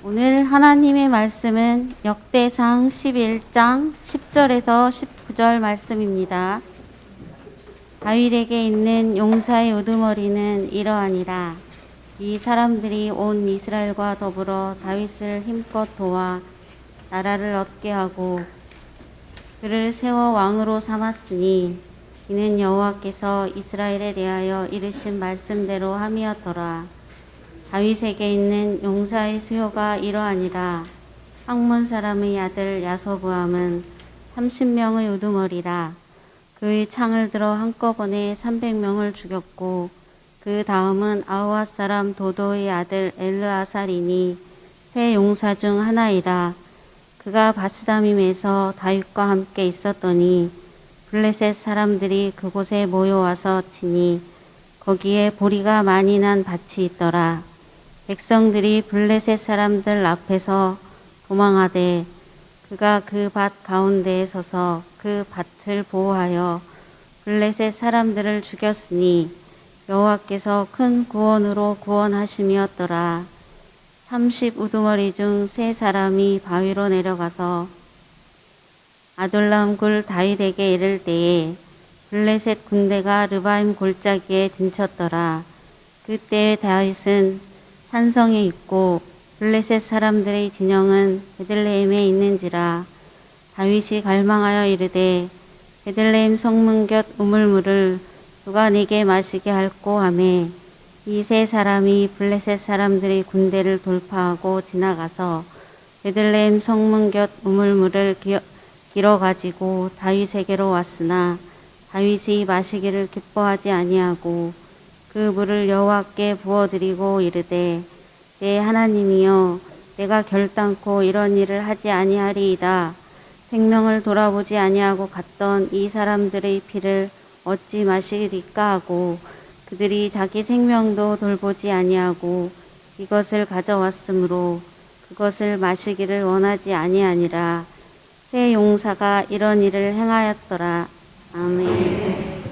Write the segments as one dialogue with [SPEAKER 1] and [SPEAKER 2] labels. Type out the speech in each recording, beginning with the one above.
[SPEAKER 1] 오늘 하나님의 말씀은 역대상 11장 10절에서 19절 말씀입니다. 다윗에게 있는 용사의 우두머리는 이러하니라. 이 사람들이 온 이스라엘과 더불어 다윗을 힘껏 도와 나라를 얻게 하고 그를 세워 왕으로 삼았으니 이는 여호와께서 이스라엘에 대하여 이르신 말씀대로 함이었더라. 다윗에게 있는 용사의 수요가 이러하니라. 학몬 사람의 아들 야소부암은 30명의 우두머리라. 그의 창을 들어 한꺼번에 300명을 죽였고 그 다음은 아우앗 사람 도도의 아들 엘르아살이니 세 용사 중 하나이라. 그가 바스다밈에서 다윗과 함께 있었더니 블레셋 사람들이 그곳에 모여와서 치니 거기에 보리가 많이 난 밭이 있더라. 백성들이 블레셋 사람들 앞에서 도망하되 그가 그 밭 가운데에 서서 그 밭을 보호하여 블레셋 사람들을 죽였으니 여호와께서 큰 구원으로 구원하심이었더라. 30 우두머리 중 세 사람이 바위로 내려가서 아둘람 굴 다윗에게 이를 때에 블레셋 군대가 르바임 골짜기에 진쳤더라. 그때 다윗은 산성에 있고 블레셋 사람들의 진영은 베들레헴에 있는지라. 다윗이 갈망하여 이르되 베들레헴 성문 곁 우물물을 누가 내게 마시게 할꼬 하매 이 세 사람이 블레셋 사람들의 군대를 돌파하고 지나가서 베들레헴 성문 곁 우물물을 길어 가지고 다윗에게로 왔으나 다윗이 마시기를 기뻐하지 아니하고 그 물을 여호와께 부어드리고 이르되 내 하나님이여 내가 결단코 이런 일을 하지 아니하리이다. 생명을 돌아보지 아니하고 갔던 이 사람들의 피를 어찌 마시리까 하고 그들이 자기 생명도 돌보지 아니하고 이것을 가져왔으므로 그것을 마시기를 원하지 아니하니라. 새 용사가 이런 일을 행하였더라. 아멘.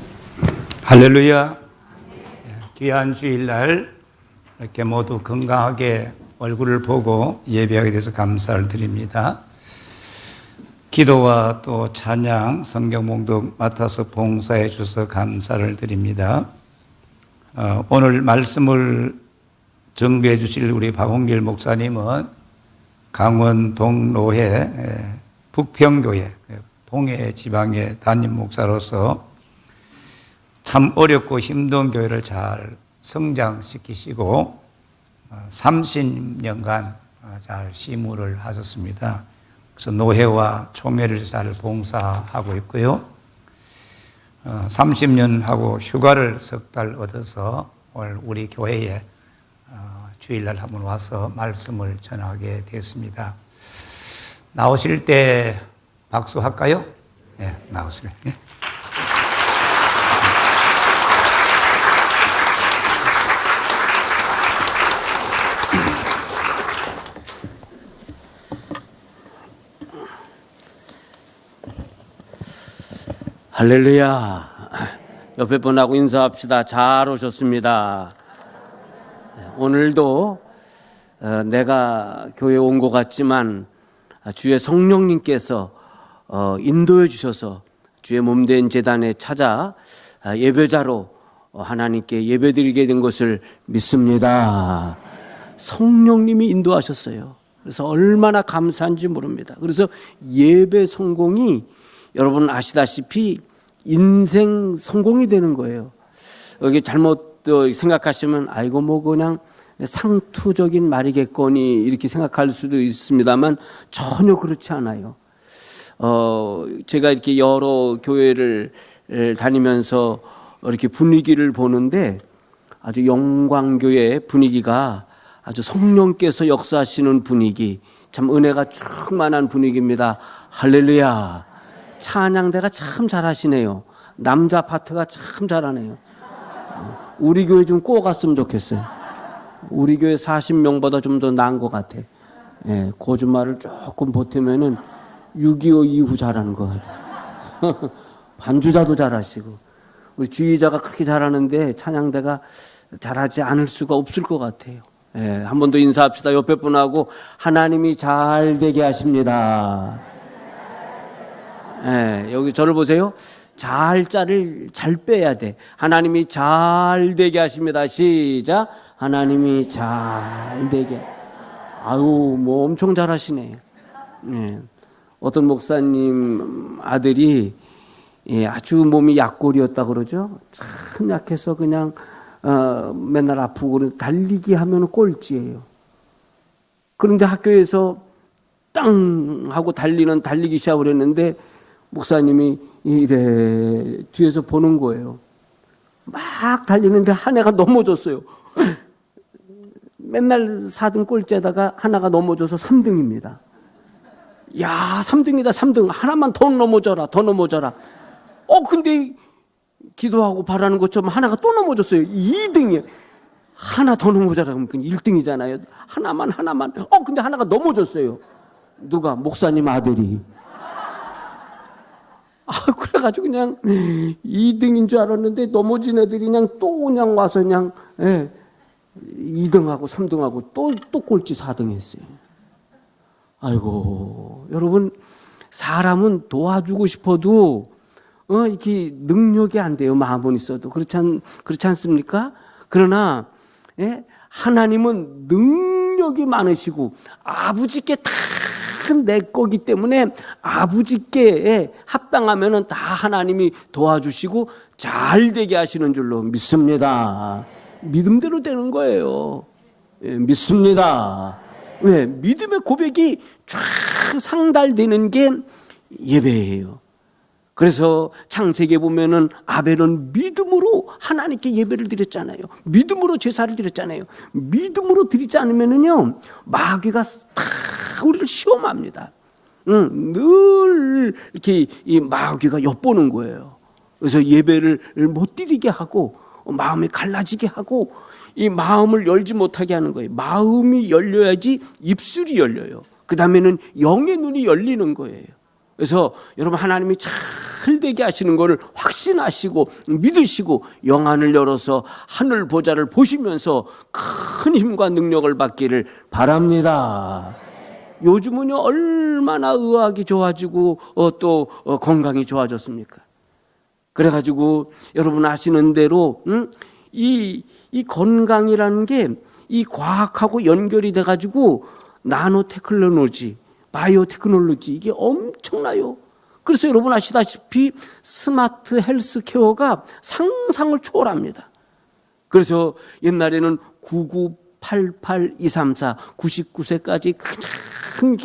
[SPEAKER 2] 할렐루야. 귀한 주일날 이렇게 모두 건강하게 얼굴을 보고 예배하게 돼서 감사를 드립니다. 기도와 또 찬양, 성경 봉독 맡아서 봉사해 주셔서 감사를 드립니다. 오늘 말씀을 정비해 주실 우리 박홍길 목사님은 강원 동로회 북평교회 동해 지방의 담임 목사로서 참 어렵고 힘든 교회를 잘 성장시키시고 30년간 잘 시무를 하셨습니다. 그래서 노회와 총회를 잘 봉사하고 있고요. 30년 하고 휴가를 석 달 얻어서 오늘 우리 교회에 주일날 한번 와서 말씀을 전하게 됐습니다. 나오실 때 박수할까요? 네, 나오세요. 네.
[SPEAKER 3] 할렐루야. 옆에 분하고 인사합시다. 잘 오셨습니다. 오늘도 내가 교회에 온 것 같지만 주의 성령님께서 인도해 주셔서 주의 몸된 제단에 찾아 예배자로 하나님께 예배드리게 된 것을 믿습니다. 성령님이 인도하셨어요. 그래서 얼마나 감사한지 모릅니다. 그래서 예배 성공이 여러분 아시다시피 인생 성공이 되는 거예요. 여기 잘못 생각하시면 아이고 뭐 그냥 상투적인 말이겠거니 이렇게 생각할 수도 있습니다만 전혀 그렇지 않아요. 제가 이렇게 여러 교회를 다니면서 이렇게 분위기를 보는데 아주 영광교회 분위기가 아주 성령께서 역사하시는 분위기, 참 은혜가 충만한 분위기입니다. 할렐루야. 찬양대가 참 잘하시네요. 남자 파트가 참 잘하네요. 우리 교회 좀 꼭 갔으면 좋겠어요. 우리 교회 40명보다 좀 더 나은 것 같아. 예, 거짓말을 조금 보태면은 6.25 이후 잘하는 것 같아요. 반주자도 잘하시고 우리 주의자가 그렇게 잘하는데 찬양대가 잘하지 않을 수가 없을 것 같아요. 한 번 더 인사합시다. 옆에 분하고 하나님이 잘 되게 하십니다. 여기 저를 보세요. 잘자를 잘 빼야 돼. 하나님이 잘 되게 하십니다. 시작. 하나님이 잘 되게. 아유, 뭐 엄청 잘하시네. 어떤 목사님 아들이 아주 몸이 약골이었다 그러죠. 참 약해서 그냥 맨날 아프고 달리기 하면 꼴찌예요. 그런데 학교에서 땅 하고 달리기 시작을 했는데 목사님이 이래 뒤에서 보는 거예요. 막 달리는데 한 애가 넘어졌어요. 맨날 4등 꼴찌에다가 하나가 넘어져서 3등입니다. 야, 3등이다, 3등. 하나만 더 넘어져라, 더 넘어져라. 근데 기도하고 바라는 것처럼 하나가 또 넘어졌어요. 2등이에요. 하나 더 넘어져라. 그러면 1등이잖아요. 하나만. 근데 하나가 넘어졌어요. 누가? 목사님 아들이. 그래가지고 그냥 2등인 줄 알았는데 넘어진 애들이 그냥 또 그냥 와서 그냥 2등하고 3등하고 또 꼴찌 4등 했어요. 아이고, 여러분, 사람은 도와주고 싶어도 이렇게 능력이 안 돼요. 마음은 있어도. 그렇지 않습니까? 그러나 하나님은 능력이 많으시고 아버지께 다 내 거기 때문에 아버지께 합당하면은 다 하나님이 도와주시고 잘 되게 하시는 줄로 믿습니다. 믿음대로 되는 거예요. 믿습니다. 왜? 믿음의 고백이 쫙 상달되는 게 예배예요. 그래서 창세기에 보면은 아벨은 믿음으로 하나님께 예배를 드렸잖아요. 믿음으로 제사를 드렸잖아요. 믿음으로 드리지 않으면은요, 마귀가 다 우리를 시험합니다. 늘 이렇게 이 마귀가 엿보는 거예요. 그래서 예배를 못 드리게 하고 마음이 갈라지게 하고 이 마음을 열지 못하게 하는 거예요. 마음이 열려야지 입술이 열려요. 그 다음에는 영의 눈이 열리는 거예요. 그래서 여러분, 하나님이 잘 되게 하시는 것을 확신하시고 믿으시고 영안을 열어서 하늘 보좌를 보시면서 큰 힘과 능력을 받기를 바랍니다. 요즘은요, 얼마나 의학이 좋아지고 또 건강이 좋아졌습니까? 그래가지고 여러분 아시는 대로 이 건강이라는 게 이 과학하고 연결이 돼가지고 나노 테크놀로지, 바이오 테크놀로지, 이게 엄청나요. 그래서 여러분 아시다시피 스마트 헬스 케어가 상상을 초월합니다. 그래서 옛날에는 9988-234 99세까지 그냥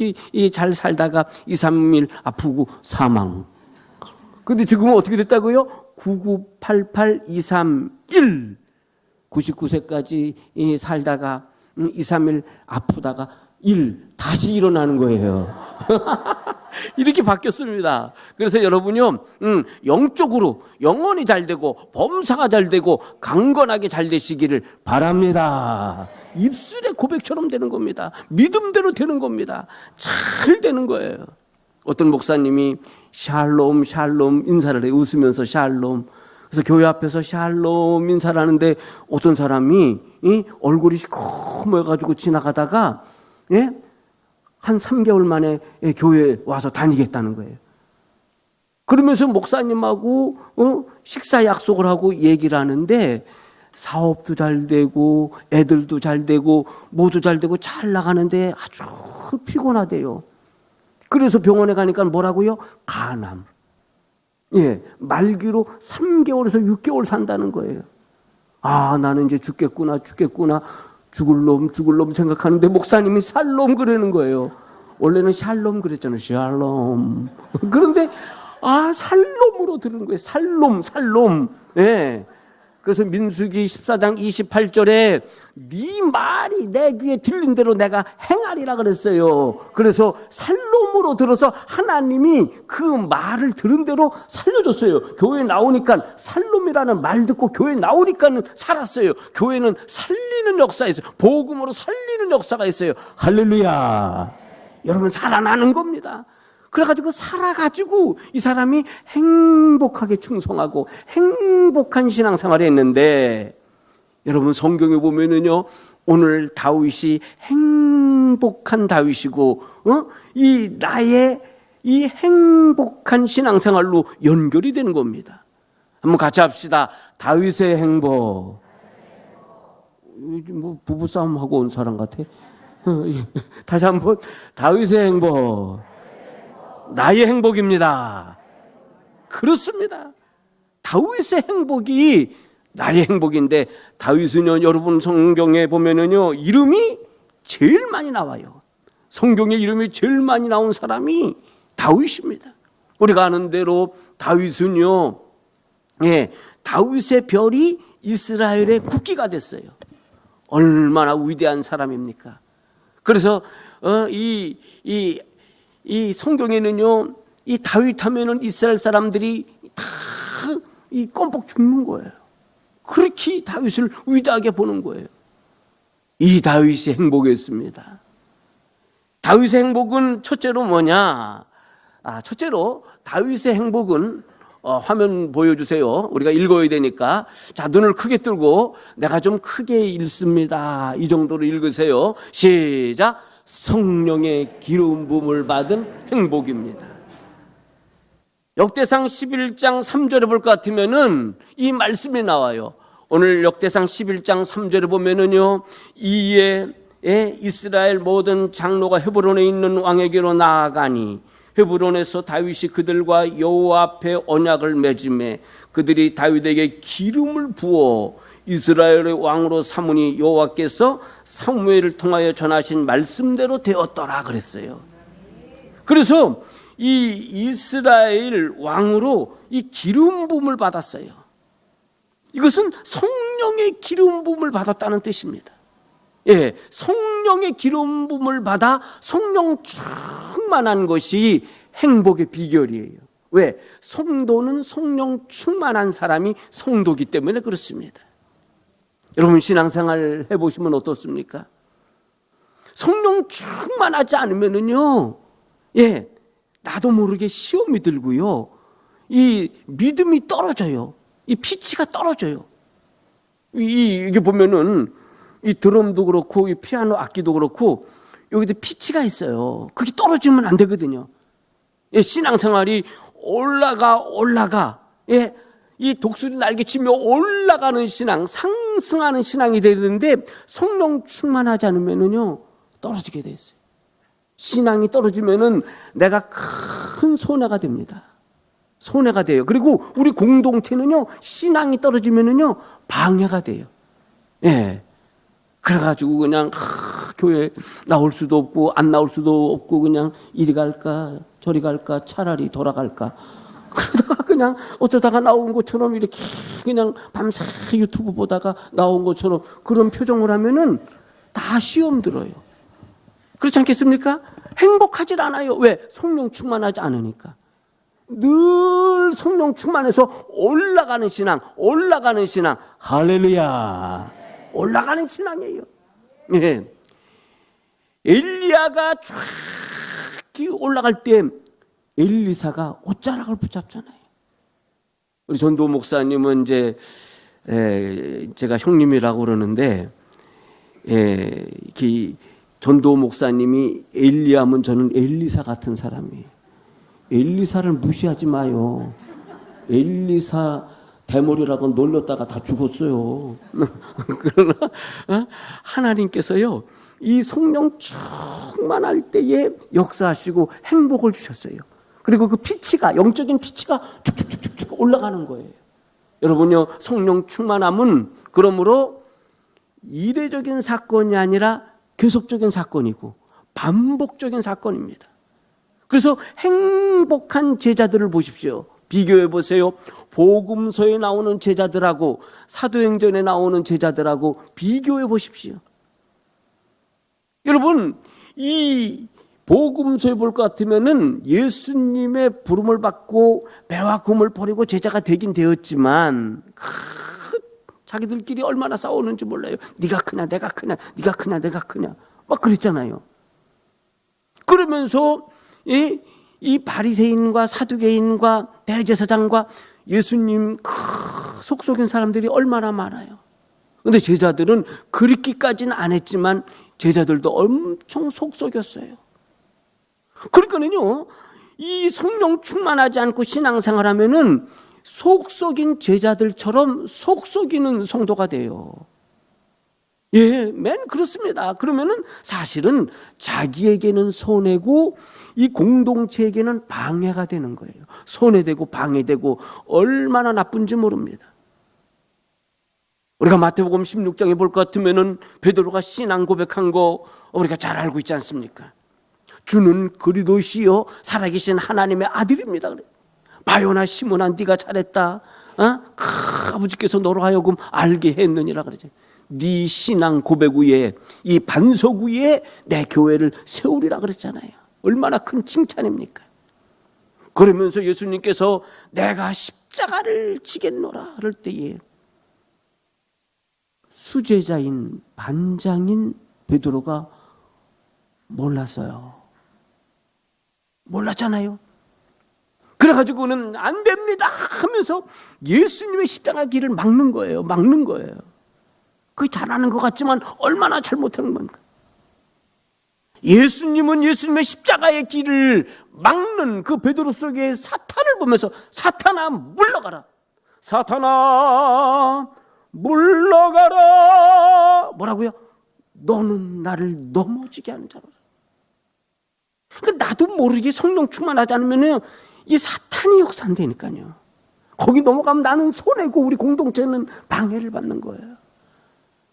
[SPEAKER 3] 잘 살다가 2, 3일 아프고 사망. 근데 지금은 어떻게 됐다고요? 9988-231 99세까지 살다가 2, 3일 아프다가 다시 일어나는 거예요. 이렇게 바뀌었습니다. 그래서 여러분요, 영적으로 영혼이 잘 되고 범사가 잘 되고 강건하게 잘 되시기를 바랍니다. 입술의 고백처럼 되는 겁니다. 믿음대로 되는 겁니다. 잘 되는 거예요. 어떤 목사님이 샬롬 샬롬 인사를 해, 웃으면서 샬롬. 그래서 교회 앞에서 샬롬 인사를 하는데 어떤 사람이 얼굴이 시커매가지고 지나가다가 한 3개월 만에 교회에 와서 다니겠다는 거예요. 그러면서 목사님하고 식사 약속을 하고 얘기를 하는데 사업도 잘 되고 애들도 잘 되고 모두 잘 되고 잘 나가는데 아주 피곤하대요. 그래서 병원에 가니까 뭐라고요? 간암. 말기로 3개월에서 6개월 산다는 거예요. 아, 나는 이제 죽겠구나. 죽을 놈 생각하는데 목사님이 샬롬 그러는 거예요. 원래는 샬롬 그랬잖아요. 샬롬. 그런데 살롬으로 들은 거예요. 살롬. 그래서 민수기 14장 28절에 네 말이 내 귀에 들린 대로 내가 행하리라 그랬어요. 그래서 살롬으로 들어서 하나님이 그 말을 들은 대로 살려줬어요. 교회 나오니까 살롬이라는 말 듣고 교회 나오니까 살았어요. 교회는 살리는 역사가 있어요. 복음으로 살리는 역사가 있어요. 할렐루야. 여러분, 살아나는 겁니다. 그래가지고 살아가지고 이 사람이 행복하게 충성하고 행복한 신앙생활을 했는데, 여러분 성경에 보면은요, 오늘 다윗이 행복한 다윗이고, 이 나의 이 행복한 신앙생활로 연결이 되는 겁니다. 한번 같이 합시다. 다윗의 행복. 뭐 부부싸움 하고 온 사람 같아. 다시 한번. 다윗의 행복. 나의 행복입니다. 그렇습니다. 다윗의 행복이 나의 행복인데, 다윗은요, 여러분 성경에 보면은요, 이름이 제일 많이 나와요. 성경에 이름이 제일 많이 나온 사람이 다윗입니다. 우리가 아는 대로 다윗은요, 다윗의 별이 이스라엘의 국기가 됐어요. 얼마나 위대한 사람입니까? 그래서 이 성경에는요, 이 다윗 하면은 이스라엘 사람들이 다 이 껌뻑 죽는 거예요. 그렇게 다윗을 위대하게 보는 거예요. 이 다윗이 행복했습니다. 다윗의 행복은 첫째로 뭐냐? 첫째로 다윗의 행복은 화면 보여주세요. 우리가 읽어야 되니까. 자, 눈을 크게 뜨고 내가 좀 크게 읽습니다. 이 정도로 읽으세요. 시작. 성령의 기름 부음을 받은 행복입니다. 역대상 11장 3절에 볼 것 같으면은 이 말씀이 나와요. 오늘 역대상 11장 3절에 보면은요, 이에 이스라엘 모든 장로가 헤브론에 있는 왕에게로 나아가니 헤브론에서 다윗이 그들과 여호와 앞에 언약을 맺음에 그들이 다윗에게 기름을 부어 이스라엘의 왕으로 삼으니 여호와께서 사무엘을 통하여 전하신 말씀대로 되었더라 그랬어요. 그래서 이 이스라엘 왕으로 이 기름 부음을 받았어요. 이것은 성령의 기름 부음을 받았다는 뜻입니다. 예, 성령의 기름 부음을 받아 성령 충만한 것이 행복의 비결이에요. 왜? 성도는 성령 충만한 사람이 성도기 때문에 그렇습니다. 여러분 신앙생활 해보시면 어떻습니까? 성령 충만하지 않으면은요, 나도 모르게 시험이 들고요, 이 믿음이 떨어져요. 이 피치가 떨어져요. 이게 보면은 이 드럼도 그렇고 이 피아노 악기도 그렇고 여기도 피치가 있어요. 그게 떨어지면 안 되거든요. 신앙생활이 올라가. 이 독수리 날개치며 올라가는 신앙, 상승하는 신앙이 되는데 성령 충만하지 않으면은요 떨어지게 돼 있어요. 신앙이 떨어지면은 내가 큰 손해가 됩니다. 손해가 돼요. 그리고 우리 공동체는요 신앙이 떨어지면은요 방해가 돼요. 그래가지고 그냥 교회 나올 수도 없고 안 나올 수도 없고 그냥 이리 갈까 저리 갈까 차라리 돌아갈까 그러다가 그냥 어쩌다가 나온 것처럼 이렇게 그냥 밤새 유튜브 보다가 나온 것처럼 그런 표정을 하면은 다 시험 들어요. 그렇지 않겠습니까? 행복하질 않아요. 왜? 성령 충만하지 않으니까. 늘 성령 충만해서 올라가는 신앙 할렐루야, 올라가는 신앙이에요. 엘리야가 쫙 올라갈 때 엘리사가 옷자락을 붙잡잖아요. 우리 전도 목사님은 이제 제가 형님이라고 그러는데 전도 목사님이 엘리야면 저는 엘리사 같은 사람이에요. 엘리사를 무시하지 마요. 엘리사 대머리라고 놀렸다가 다 죽었어요. 그러나 하나님께서요 이 성령 충만할 때에 역사하시고 행복을 주셨어요. 그리고 그 피치가, 영적인 피치가 쭉쭉쭉쭉 올라가는 거예요. 여러분요, 성령 충만함은 그러므로 이례적인 사건이 아니라 계속적인 사건이고 반복적인 사건입니다. 그래서 행복한 제자들을 보십시오. 비교해 보세요. 복음서에 나오는 제자들하고 사도행전에 나오는 제자들하고 비교해 보십시오. 여러분, 이 복음서에 볼 것 같으면은 예수님의 부름을 받고 배와 금을 버리고 제자가 되긴 되었지만 자기들끼리 얼마나 싸우는지 몰라요. 네가 크냐 내가 크냐, 네가 크냐 내가 크냐 막 그랬잖아요. 그러면서 이 바리새인과 사두개인과 대제사장과 예수님 속속인 사람들이 얼마나 많아요. 근데 제자들은 그렇게까지는 안 했지만 제자들도 엄청 속썩였어요. 그러니까는요, 이 성령 충만하지 않고 신앙생활 하면은 속썩인 제자들처럼 속썩이는 성도가 돼요. 예, 맨 그렇습니다. 그러면은 사실은 자기에게는 손해고 이 공동체에게는 방해가 되는 거예요. 손해되고 방해되고 얼마나 나쁜지 모릅니다. 우리가 마태복음 16장에 볼 것 같으면은 베드로가 신앙 고백한 거 우리가 잘 알고 있지 않습니까? 주는 그리스도시요 살아계신 하나님의 아들입니다. 그래. 바요나 시몬아 네가 잘했다. 아버지께서 너로 하여금 알게 했느니라 그러죠. 네 신앙 고백 위에 이 반석 위에 내 교회를 세우리라 그랬잖아요. 얼마나 큰 칭찬입니까? 그러면서 예수님께서 내가 십자가를 지겠노라 그럴 때에 수제자인 반장인 베드로가 몰랐어요. 몰랐잖아요. 그래가지고는 안 됩니다 하면서 예수님의 십자가 길을 막는 거예요. 막는 거예요. 그게 잘하는 것 같지만 얼마나 잘못하는 겁니까? 예수님은 예수님의 십자가의 길을 막는 그 베드로 속에 사탄을 보면서 사탄아 물러가라. 사탄아 물러가라. 뭐라고요? 너는 나를 넘어지게 하는 자로다. 그러니까 나도 모르게 성령 충만하지 않으면 이 사탄이 역사한다니까요. 거기 넘어가면 나는 손해고 우리 공동체는 방해를 받는 거예요.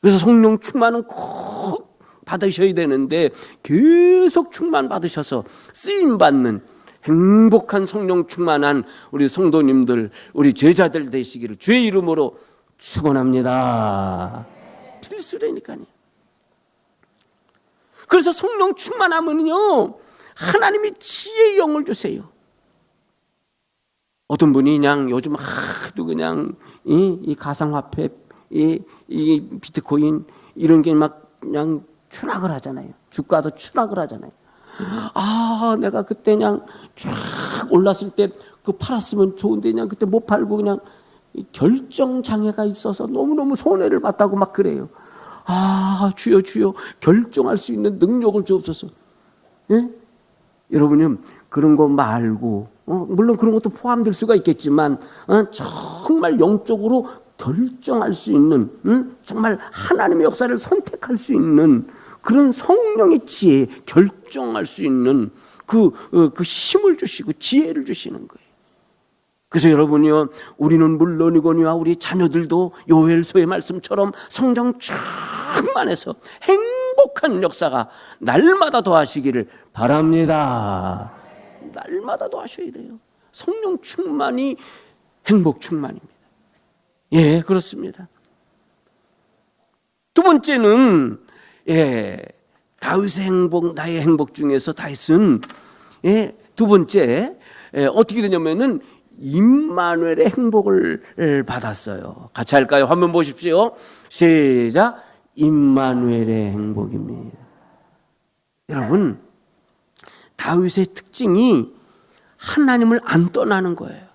[SPEAKER 3] 그래서 성령 충만은 꼭 받으셔야 되는데 계속 충만 받으셔서 쓰임 받는 행복한 성령 충만한 우리 성도님들, 우리 제자들 되시기를 주의 이름으로 축원합니다. 필수라니까요. 그래서 성령 충만하면요 하나님이 지혜의 영을 주세요. 어떤 분이 그냥 요즘 하도 그냥 이 가상화폐, 이 비트코인 이런 게 막 그냥 추락을 하잖아요. 주가도 추락을 하잖아요. 내가 그때 그냥 쫙 올랐을 때 그 팔았으면 좋은데 그냥 그때 못 팔고 그냥 결정 장애가 있어서 너무너무 손해를 봤다고 막 그래요. 주여 주여 결정할 수 있는 능력을 주옵소서. 예? 여러분이 그런 거 말고 물론 그런 것도 포함될 수가 있겠지만 정말 영적으로 결정할 수 있는 정말 하나님의 역사를 선택할 수 있는 그런 성령의 지혜, 결정할 수 있는 그 힘을 주시고 지혜를 주시는 거예요. 그래서 여러분이요, 우리는 물론이거니와 우리 자녀들도 요엘서의 말씀처럼 성령 충만해서 행복한 역사가 날마다 더하시기를 바랍니다. 날마다 더하셔야 돼요. 성령 충만이 행복 충만입니다. 예, 그렇습니다. 두 번째는 다윗의 행복, 나의 행복 중에서 다윗은 두 번째 어떻게 되냐면은 임마누엘의 행복을 받았어요. 같이 할까요? 화면 보십시오. 시작. 임마누엘의 행복입니다. 여러분, 다윗의 특징이 하나님을 안 떠나는 거예요.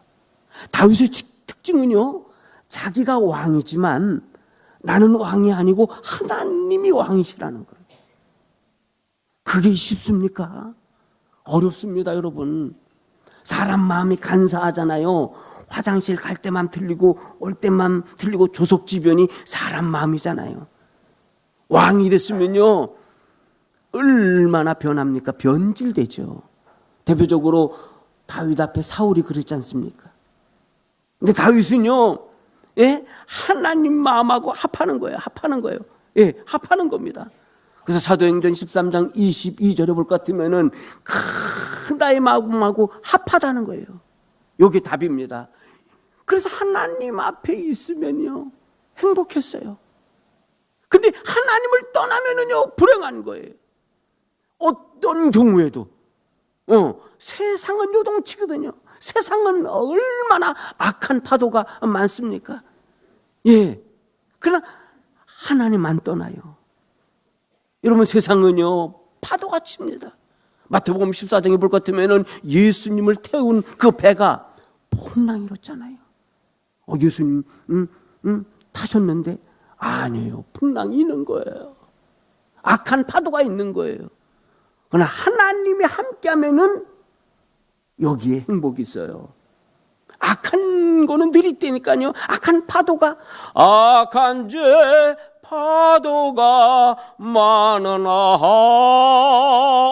[SPEAKER 3] 다윗의 특징은요, 자기가 왕이지만 나는 왕이 아니고 하나님이 왕이시라는 거예요. 그게 쉽습니까? 어렵습니다, 여러분. 사람 마음이 간사하잖아요. 화장실 갈 때만 틀리고 올 때만 틀리고 조속지변이 사람 마음이잖아요. 왕이 됐으면요 얼마나 변합니까? 변질되죠. 대표적으로 다윗 앞에 사울이 그랬지 않습니까? 근데 다윗은요 하나님 마음하고 합하는 거예요. 합하는 거예요. 합하는 겁니다. 그래서 사도행전 13장 22절에 볼 것 같으면은 나의 마음하고 합하다는 거예요. 이게 답입니다. 그래서 하나님 앞에 있으면요 행복했어요. 근데 하나님을 떠나면은요 불행한 거예요. 어떤 경우에도 세상은 요동치거든요. 세상은 얼마나 악한 파도가 많습니까? 그러나 하나님 안 떠나요. 여러분, 세상은요 파도가 칩니다. 마태복음 14장에 볼 것 같으면은 예수님을 태운 그 배가 풍랑이었잖아요. 예수님 타셨는데 아니에요. 풍랑이 있는 거예요. 악한 파도가 있는 거예요. 그러나 하나님이 함께하면은 여기에 행복이 있어요. 악한 거는 느릿대니까요. 악한 죄 파도가 많으나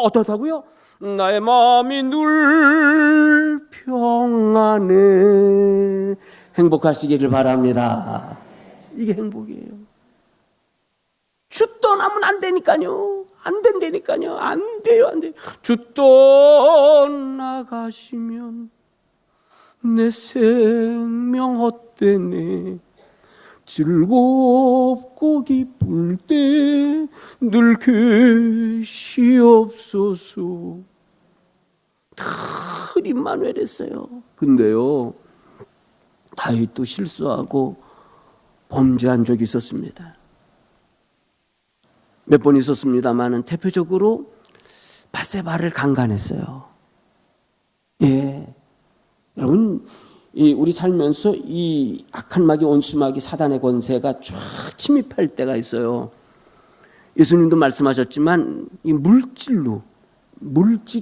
[SPEAKER 3] 어떻다고요? 나의 마음이 늘 평안해. 행복하시기를 바랍니다. 이게 행복이에요. 주 떠나면 안 되니까요. 안 된다니까요. 안 돼요. 주 떠나가시면 내 생명 헛되네. 즐겁고 기쁠 때 늘 계시옵소서. 다 임마누엘 했어요. 근데요, 다윗도 실수하고 범죄한 적이 있었습니다. 몇 번 있었습니다만은 대표적으로 밧세바를 강간했어요. 예, 여러분, 우리 살면서 이 악한 마귀, 원수마귀, 사단의 권세가 쫙 침입할 때가 있어요. 예수님도 말씀하셨지만 이 물질이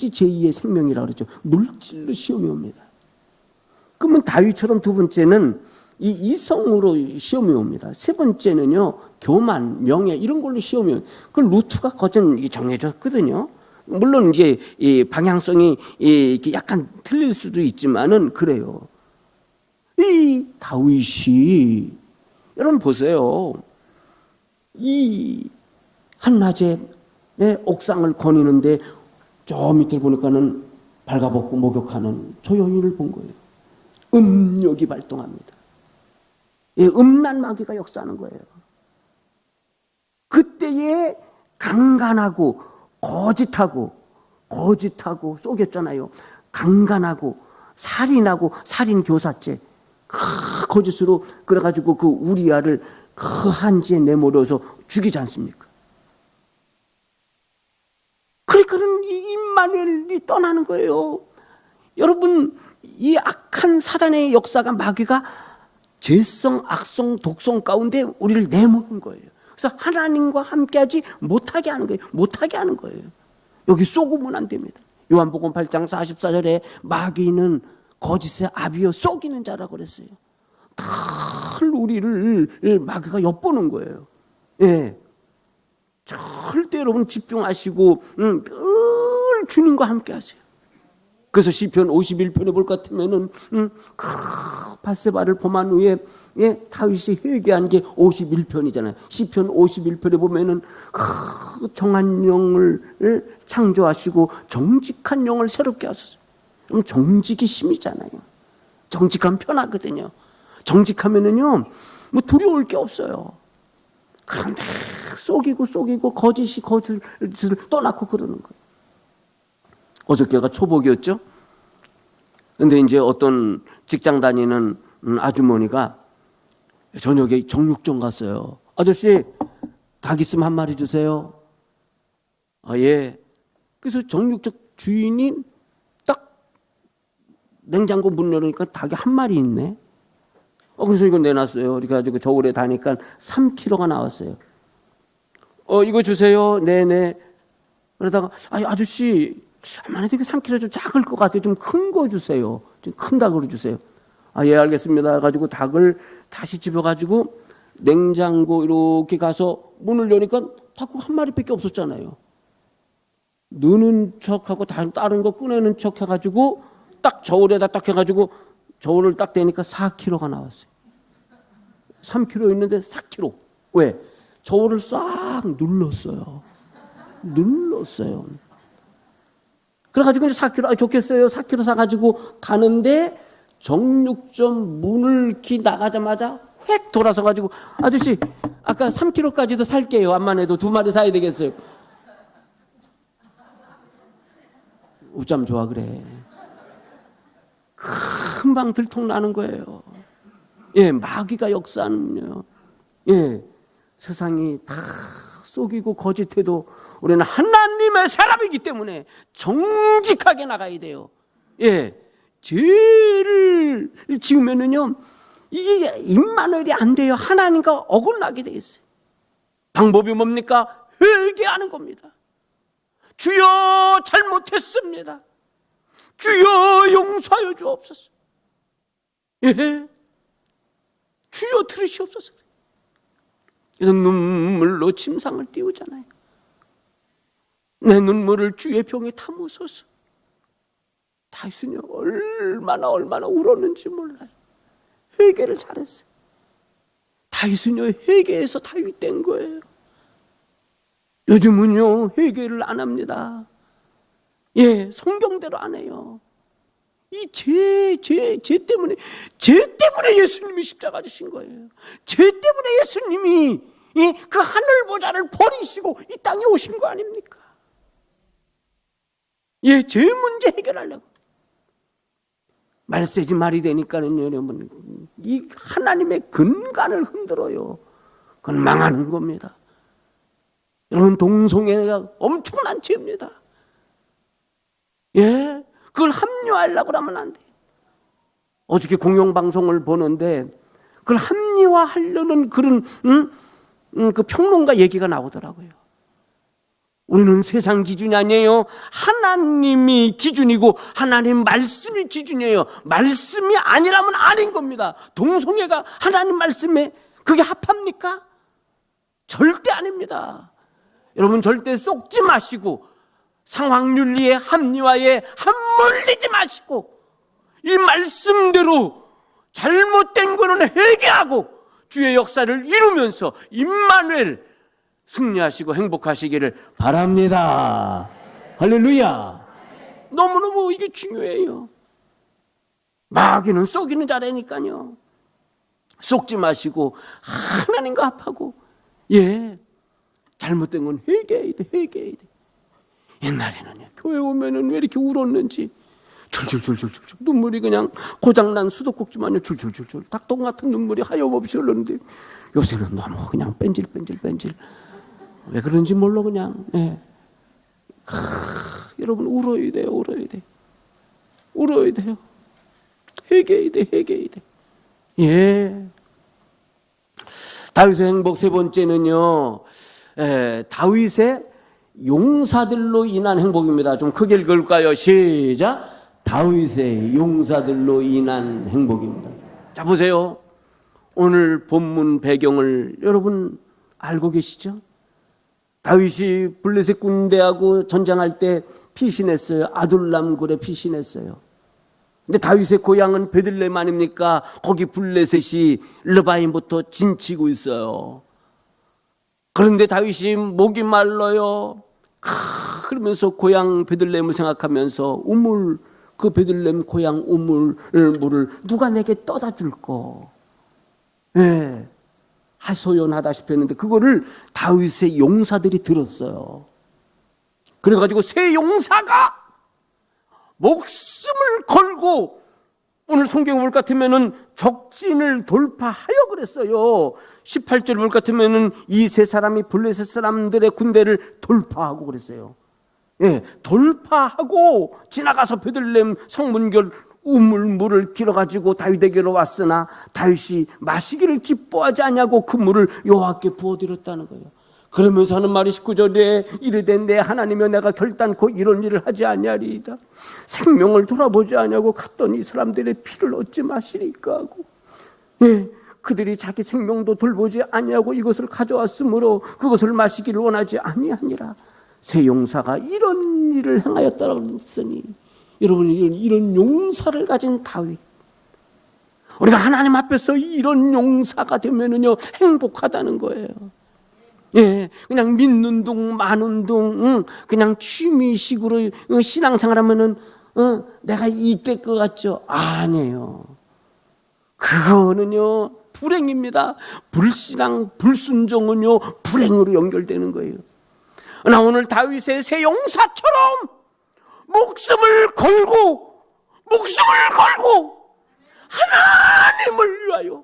[SPEAKER 3] 제2의 생명이라고 그랬죠. 물질로 시험이 옵니다. 그러면 다윗처럼 두 번째는 이 이성으로 시험이 옵니다. 세 번째는요, 교만, 명예 이런 걸로 시험이 옵니다. 그 루트가 거진 정해졌거든요. 물론 이제 이 방향성이 이렇게 약간 틀릴 수도 있지만은 그래요. 이 다윗이 여러분 보세요. 이 한낮에 옥상을 거니는데 저 밑을 보니까는 발가벗고 목욕하는 저 여인을 본 거예요. 음욕이 발동합니다. 음란 마귀가 역사하는 거예요. 그때에 강간하고 거짓하고 속였잖아요. 강간하고 살인하고 살인교사죄 거짓으로 그래가지고 그 우리아를 그 한지에 내몰아서 죽이지 않습니까? 그러니까는 이 임마누엘이 떠나는 거예요. 여러분, 이 악한 사단의 역사가 마귀가 죄성, 악성, 독성 가운데 우리를 내모는 거예요. 그래서 하나님과 함께하지 못하게 하는 거예요. 여기 쏘으면 안 됩니다. 요한복음 8장 44절에 마귀는 거짓의 아비여 속이는 자라고 그랬어요. 늘 우리를 마귀가 엿보는 거예요. 예. 절대 여러분 집중하시고 늘 주님과 함께 하세요. 그래서 시편 51편에 볼 것 같으면은 그 밧세바를 범한 후에 다윗이 회개한 게 51편이잖아요. 시편 51편에 보면은 그 정한 영을 창조하시고 정직한 영을 새롭게 하셨어요. 그럼 정직이 힘이잖아요. 정직하면 편하거든요. 정직하면은요, 뭐 두려울 게 없어요. 그런데 속이고 거짓을 떠나고 그러는 거예요. 어저께가 초복이었죠? 근데 이제 어떤 직장 다니는 아주머니가 저녁에 정육점 갔어요. 아저씨, 닭 있으면 한 마리 주세요. 아, 예. 그래서 정육점 주인이 딱 냉장고 문 열으니까 닭이 한 마리 있네. 그래서 이거 내놨어요. 그래가지고 저울에 다니까 3kg가 나왔어요. 이거 주세요. 네네. 그러다가, 아저씨, 아무래도 이게 3kg 좀 작을 것 같아요. 좀 큰 거 주세요. 좀 큰 닭으로 주세요. 예, 알겠습니다. 가지고 닭을 다시 집어가지고 냉장고 이렇게 가서 문을 여니까 닭이 한 마리밖에 없었잖아요. 넣는 척하고 다른 거 꺼내는 척 해가지고 딱 저울에다 딱 해가지고 저울을 딱 대니까 4kg가 나왔어요. 3kg 있는데 4kg. 왜? 저울을 싹 눌렀어요. 그래가지고 이제 4kg, 좋겠어요. 4kg 사가지고 가는데 정육점 문을 이렇게 나가자마자 획 돌아서가지고 아저씨, 아까 3kg까지도 살게요. 암만 해도 2마리 사야 되겠어요. 어쩜 좋아 그래. 금방 들통나는 거예요. 예, 마귀가 역사하는요. 예, 세상이 다 속이고 거짓해도 우리는 하나님의 사람이기 때문에 정직하게 나가야 돼요. 예, 죄를 지으면은요, 이게 임마누엘이 안 돼요. 하나님과 어긋나게 돼 있어요. 방법이 뭡니까? 회개하는 겁니다. 주여 잘못했습니다. 주여 용서하여 주옵소서. 예, 주여 들으시옵소서. 그래서 눈물로 침상을 띄우잖아요. 내 눈물을 주의 병에 담으소서. 다윗은요 얼마나 울었는지 몰라요. 회개를 잘했어요. 다윗은요 회개해서 다윗 된 거예요. 요즘은요 회개를 안 합니다. 예, 성경대로 안 해요. 이 죄 때문에 예수님이 십자가 지신 거예요. 죄 때문에 예수님이 그 하늘 보좌를 버리시고 이 땅에 오신 거 아닙니까? 예, 죄 문제 해결하려고. 말세지 말이 되니까는 여러분 이 하나님의 근간을 흔들어요. 그건 망하는 겁니다. 여러분 동성애가 엄청난 죄입니다. 예, 그걸 합리화하려고 하면 안 돼요. 어저께 공영방송을 보는데 그걸 합리화하려는 그런 그 평론가 얘기가 나오더라고요. 우리는 세상 기준이 아니에요. 하나님이 기준이고 하나님 말씀이 기준이에요. 말씀이 아니라면 아닌 겁니다. 동성애가 하나님 말씀에 그게 합합니까? 절대 아닙니다. 여러분 절대 쏙지 마시고 상황윤리의 합리화에 함몰리지 마시고 이 말씀대로 잘못된 거는 회개하고 주의 역사를 이루면서 임마누엘 승리하시고 행복하시기를 바랍니다. 할렐루야. 너무너무 이게 중요해요. 마귀는 쏘기는 잘하니까요. 속지 마시고 하나님과 합하고 예, 잘못된 건 회개해야 돼. 옛날에는요 교회 오면은 왜 이렇게 울었는지 줄줄줄줄 눈물이 그냥 고장난 수도꼭지만요 줄줄줄줄 닭똥 같은 눈물이 하염없이 흘렀는데 요새는 너무 그냥 뺀질 왜 그런지 몰라 그냥. 예. 여러분 울어야 돼요. 회개해야 돼. 예. 다윗의 행복 세 번째는요, 다윗의 용사들로 인한 행복입니다. 좀 크게 읽을까요? 시작. 다윗의 용사들로 인한 행복입니다. 자 보세요. 오늘 본문 배경을 여러분 알고 계시죠? 다윗이 블레셋 군대하고 전쟁할 때 피신했어요. 아둘람 굴에 피신했어요. 근데 다윗의 고향은 베들레헴 아닙니까? 거기 블레셋이 르바임부터 진치고 있어요. 그런데 다윗이 목이 말라요. 그러면서 고향 베들레헴을 생각하면서 그 베들레헴 고향 물을 누가 내게 떠다 줄까? 예. 하소연하다시피 했는데 그거를 다윗의 용사들이 들었어요. 그래가지고 세 용사가 목숨을 걸고 오늘 성경 볼 것 같으면은 적진을 돌파하여 그랬어요. 18절 볼 것 같으면은 이 세 사람이 블레셋 사람들의 군대를 돌파하고 그랬어요. 예, 돌파하고 지나가서 베들레헴 성문결 우물물을 길어가지고 다윗에게로 왔으나 다윗이 마시기를 기뻐하지 않냐고 그 물을 여호와께 부어드렸다는 거예요. 그러면서 하는 말이 19절에 이르되 내 하나님이여 내가 결단코 이런 일을 하지 아니하리이다. 생명을 돌아보지 아니하고 갔더니 이 사람들의 피를 얻지 마시리까 하고 예, 그들이 자기 생명도 돌보지 아니하고 이것을 가져왔으므로 그것을 마시기를 원하지 아니하니라. 세 용사가 이런 일을 행하였다고 했으니 여러분 이런 용사를 가진 다윗, 우리가 하나님 앞에서 이런 용사가 되면은요 행복하다는 거예요. 예, 그냥 믿는 둥 마는 둥 그냥 취미식으로 신앙생활하면은 내가 이될 것 같죠? 아니에요. 그거는요 불행입니다. 불신앙 불순종은요 불행으로 연결되는 거예요. 나 오늘 다윗의 세 용사처럼 목숨을 걸고 하나님을 위하여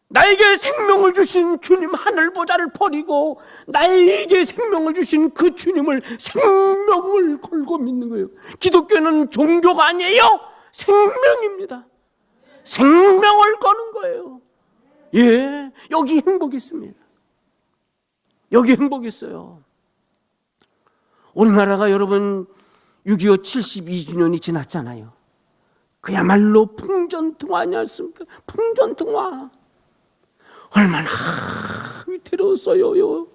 [SPEAKER 3] 나에게 생명을 주신 주님 하늘 보좌를 버리고 나에게 생명을 주신 그 주님을 생명을 걸고 믿는 거예요. 기독교는 종교가 아니에요. 생명입니다. 생명을 거는 거예요. 예, 여기 행복이 있습니다. 여기 행복이 있어요. 우리나라가 여러분 6.25 72주년이 지났잖아요. 그야말로 풍전등화 아니었습니까? 풍전등화. 얼마나 위태로웠어요.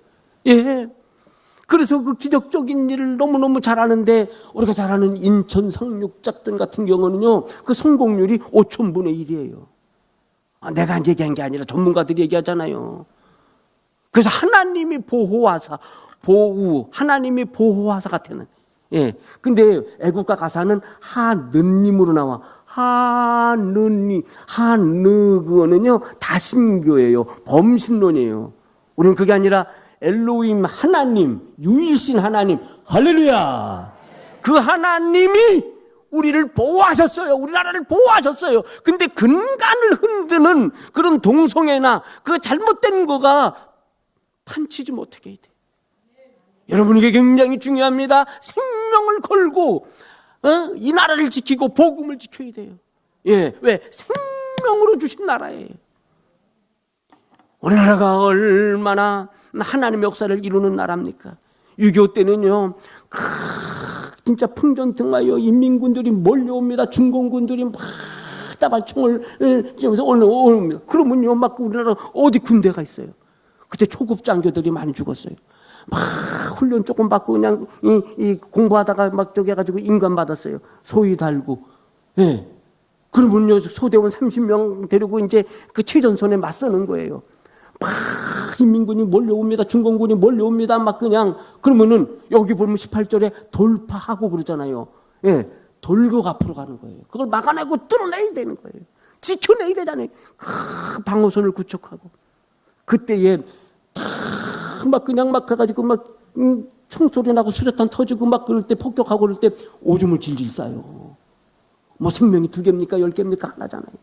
[SPEAKER 3] 예. 그래서 그 기적적인 일을 너무너무 잘하는데, 우리가 잘 아는 인천 상륙작전 같은 경우는요, 그 성공률이 5,000분의 1이에요. 내가 얘기한 게 아니라 전문가들이 얘기하잖아요. 그래서 하나님이 보호하사, 하나님이 보호하사 같은. 예. 근데 애국가 가사는 하느님으로 나와. 하느님, 그거는요, 다신교예요. 범신론이에요. 우리는 그게 아니라 엘로힘 하나님, 유일신 하나님, 할렐루야. 그 하나님이 우리를 보호하셨어요. 우리나라를 보호하셨어요. 근데 근간을 흔드는 그런 동성애나 그 잘못된 거가 판치지 못하게 해야 돼. 여러분, 이게 굉장히 중요합니다. 생명을 걸고 이 나라를 지키고 복음을 지켜야 돼요. 예, 왜? 생명으로 주신 나라예요. 우리나라가 얼마나 하나님의 역사를 이루는 나라입니까? 6.25 때는요, 진짜 풍전등화요. 인민군들이 몰려옵니다. 중공군들이 막 다발총을 찌면서 올라옵니다. 그러면요, 막 우리나라 어디 군대가 있어요? 그때 초급 장교들이 많이 죽었어요. 막 훈련 조금 받고 그냥 이 공부하다가 막 저기 해가지고 인관 받았어요. 소위 달고. 예. 그러면요, 소대원 30명 데리고 이제 그 최전선에 맞서는 거예요. 막 인민군이 몰려옵니다. 중공군이 몰려옵니다. 막 그냥. 그러면은 여기 보면 18절에 돌파하고 그러잖아요. 예. 돌고 앞으로 가는 거예요. 그걸 막아내고 뚫어내야 되는 거예요. 지켜내야 되잖아요. 방어선을 구축하고. 그때에 막 그냥 막 가가지고 막 총소리 나고 수류탄 터지고 막 그럴 때, 폭격하고 그럴 때 오줌을 질질 싸요. 뭐 생명이 2개입니까? 10개입니까? 하나잖아요.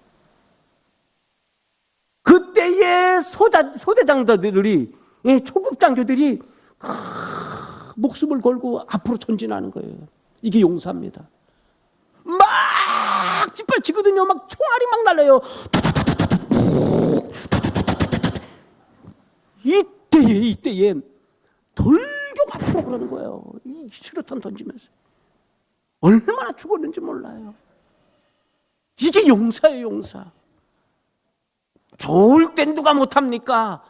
[SPEAKER 3] 그때의 소대장들이, 초급 장교들이 목숨을 걸고 앞으로 전진하는 거예요. 이게 용사입니다. 막 빗발치거든요. 막 총알이 막 날라요. 이때에 돌격 앞으로 그러는 거예요. 이 수류탄 던지면서. 얼마나 죽었는지 몰라요. 이게 용사예요, 용사. 좋을 땐 누가 못합니까?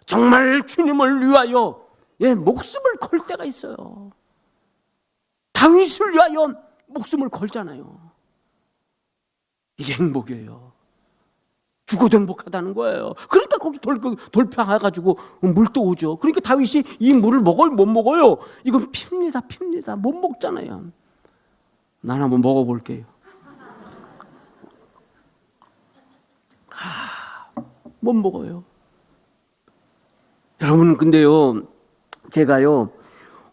[SPEAKER 3] 정말 주님을 위하여 목숨을 걸 때가 있어요. 다윗을 위하여 목숨을 걸잖아요. 이게 행복이에요. 죽어도 행복하다는 거예요. 그러니까 거기 돌파해가지고 물도 오죠. 그러니까 다윗이 이 물을 먹어요, 못 먹어요? 이건 핍니다. 못 먹잖아요. 난 한번 먹어볼게요. 못 먹어요. 여러분, 근데요, 제가요,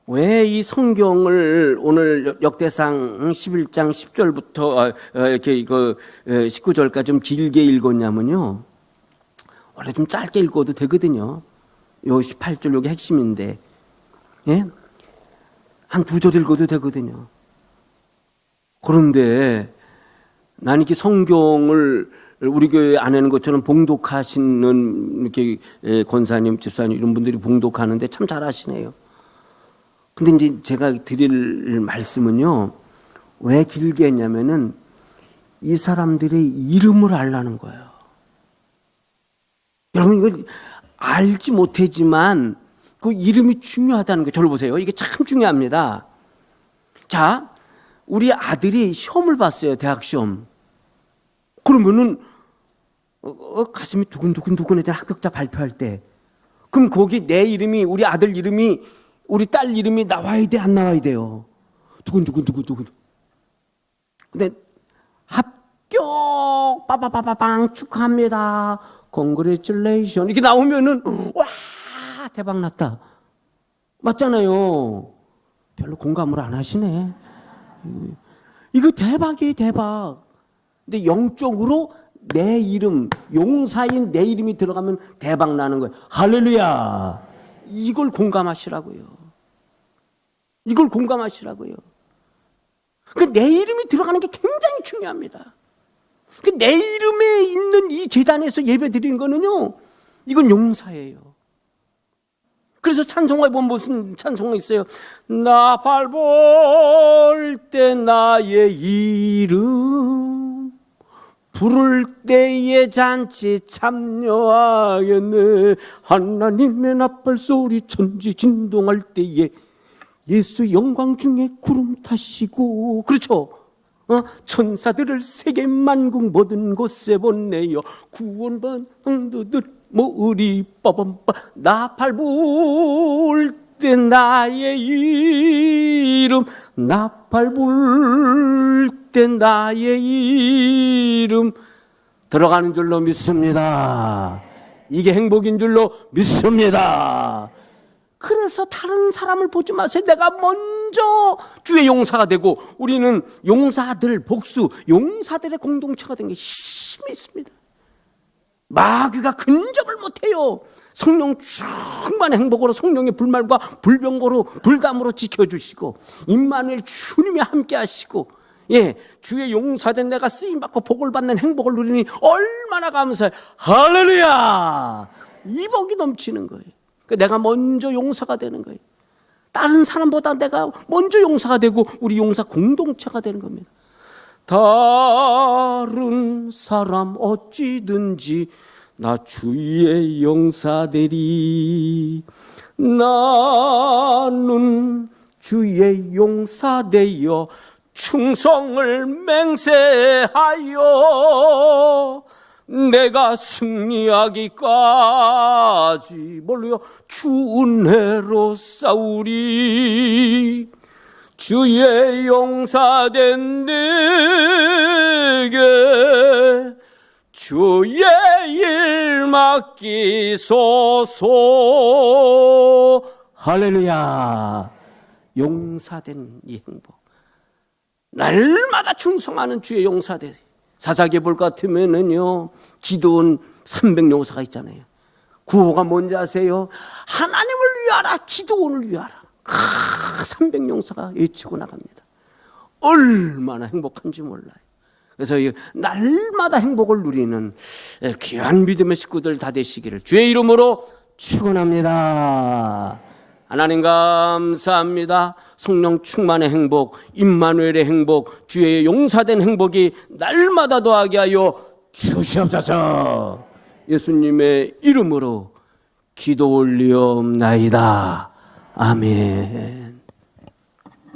[SPEAKER 3] 왜 이 성경을 오늘 역대상 11장 10절부터 이렇게 19절까지 좀 길게 읽었냐면요, 원래 좀 짧게 읽어도 되거든요. 요 18절 요게 핵심인데, 예? 한 2절 읽어도 되거든요. 그런데 난 이렇게 성경을 우리 교회 안에는 것처럼 봉독하시는 이렇게 권사님, 집사님 이런 분들이 봉독하는데 참 잘하시네요. 근데 이제 제가 드릴 말씀은요, 왜 길게 했냐면은 이 사람들의 이름을 알라는 거예요. 여러분, 이거 알지 못하지만 그 이름이 중요하다는 거예요. 저를 보세요. 이게 참 중요합니다. 자, 우리 아들이 시험을 봤어요. 대학 시험. 그러면은 가슴이 두근두근해져. 합격자 발표할 때. 그럼 거기 내 이름이, 우리 아들 이름이, 우리 딸 이름이 나와야 돼, 안 나와야 돼요? 두근두근. 근데 합격, 빠바바바방 축하합니다. Congratulation 이렇게 나오면은 와, 대박 났다. 맞잖아요. 별로 공감을 안 하시네. 이거 대박이에요, 대박. 근데 영적으로 내 이름, 용사인 내 이름이 들어가면 대박 나는 거예요. 할렐루야. 이걸 공감하시라고요. 이걸 공감하시라고요. 그 내 이름이 들어가는 게 굉장히 중요합니다. 내 이름에 있는 이 제단에서 예배 드리는 거는요, 이건 용사예요. 그래서 찬송가에 보면 무슨 찬송가 있어요? 나 밟을 때 나의 이름 부를 때에 잔치 참여하겠네. 하나님의 나팔 소리 천지 진동할 때에 예수 영광 중에 구름 타시고, 그렇죠? 천사들을 세계 만국 모든 곳에 보내요. 구원받은 성도들 모으리 빠밤빠. 나팔 불 때 나의 이름, 나팔 불 때 나의 이름 들어가는 줄로 믿습니다. 이게 행복인 줄로 믿습니다. 그래서 다른 사람을 보지 마세요. 내가 먼저 주의 용사가 되고, 우리는 용사들, 복수, 용사들의 공동체가 된 게 힘이 있습니다. 마귀가 근접을 못해요. 성령 충만의 행복으로 성령의 불말과 불병거로 불담으로 지켜주시고, 임마누엘 주님이 함께 하시고, 주의 용사된 내가 쓰임받고 복을 받는 행복을 누리니 얼마나 감사해. 할렐루야! 이 복이 넘치는 거예요. 내가 먼저 용사가 되는 거예요. 다른 사람보다 내가 먼저 용사가 되고 우리 용사 공동체가 되는 겁니다. 다른 사람 어찌든지 나 주의 용사 되리. 나는 주의 용사 되어 충성을 맹세하여 내가 승리하기까지 뭘로요? 주 은혜로 싸우리. 주의 용사된 내게 주의 일 맡기소서. 할렐루야. 용사된 이 행복, 날마다 충성하는 주의 용사되. 사사계볼 같으면은요, 기도원 300용사가 있잖아요. 구호가 뭔지 아세요? 하나님을 위하라, 기도원을 위하라. 300용사가 외치고 나갑니다. 얼마나 행복한지 몰라요. 그래서 날마다 행복을 누리는 귀한 믿음의 식구들 다 되시기를 주의 이름으로 축원합니다. 하나님 감사합니다. 성령 충만의 행복, 임마누엘의 행복, 주의 용사된 행복이 날마다 더하게 하여 주시옵소서. 예수님의 이름으로 기도 올리옵나이다. 아멘.